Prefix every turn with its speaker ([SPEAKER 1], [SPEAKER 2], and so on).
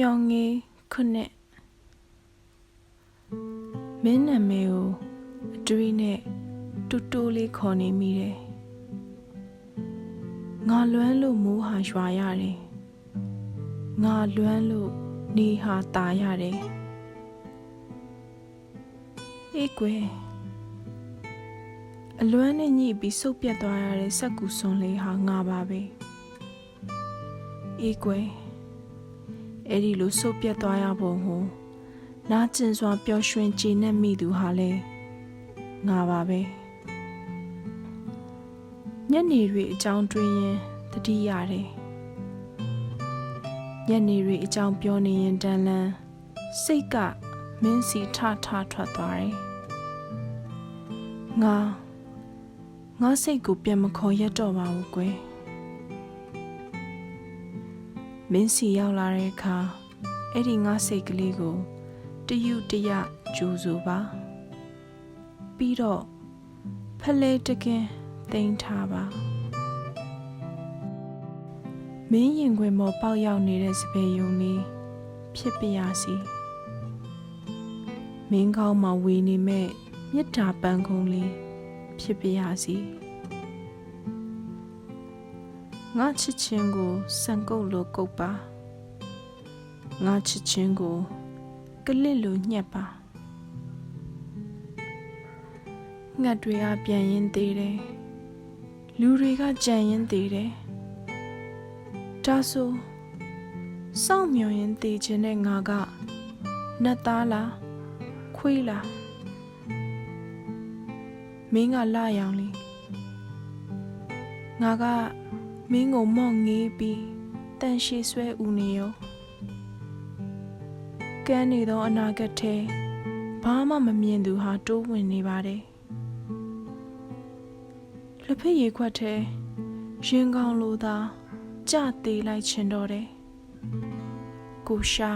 [SPEAKER 1] ယောင်ငေးခုနှစ်မင်းနာမည်ကိုအတွေးနဲ့တူတိုးလေးခေါ်နေမိတယ်ငါလွမ်းလို့မိုးဟာရွာရတယ်ငါလွမ်းလို့နေဟာตาရတယ်အေးကွယ်အလွမ်းနဲ့ညှိပြီးစုပ်ပြတ်သွားရတဲ့စက်ကူစွန်လေးဟာငါပါပဲအေးကွယ်အဲ့ဒီလိုစုပ်ပြတ်သွားရပုံကိုနာကျင်စွာပျော်ရွှင်ကြည်နက်မိသူဟာလဲငါပါပဲညနေတွေအကြောင်းတွေးရင်တတိရတယ်ညနေတွေအကြောင်းပြောနေရင်တန်လန်းစိတ်ကမင်းစီထထွက်သွားတယ်ငါစိတ်ကိုပြန်မခေါ်ရတော့ပါဘူးကွယ်မင်းစီရောက်လာတဲ့အခါအဲ့ဒီငါစိတ်ကလေးကိုတယူတရကြိုးဆိုပါပြီးတော့ဖလဲတကင်းသိမ်းထားပါမင်းရင်ခွင်ပေါ်ပေါက်ရောက်နေတဲ့စပယ်ယုံလေးဖြစ်ပြရစီမင်းကောင်းမှာဝေနေမဲ့မြစ်တာပန်းကုန်းလေးဖြစ်ပြရစီငါချစ်ချင်းကိုစံကုတ်လိုကုတ်ပါငါချစ်ချင်းကိုကလစ်လိုညှက်ပါငှက်တွေကပြန်ရင်သေးတယ်လူတွေကကြံရင်သေးတယ်ဒါဆိုစောင့်မျှော်ရင်သေးခြင်းနဲ့ငါကနတ်သားလားခွေးလားမင်းကလာရောင်လေငါကမင်းကိုမော့ငေးပြီးတန်ရှည်ဆွဲဦးနေရောကန်းနေသောအနာဂတ်ထဲဘာမှမမြင်သူဟာတိုးဝင်နေပါတယ်လက်ဖက်ရည်ခွက်ထဲရင်ကောင်းလိုသာကြသေးလိုက်ချင်တော့တယ်ကိုရှာ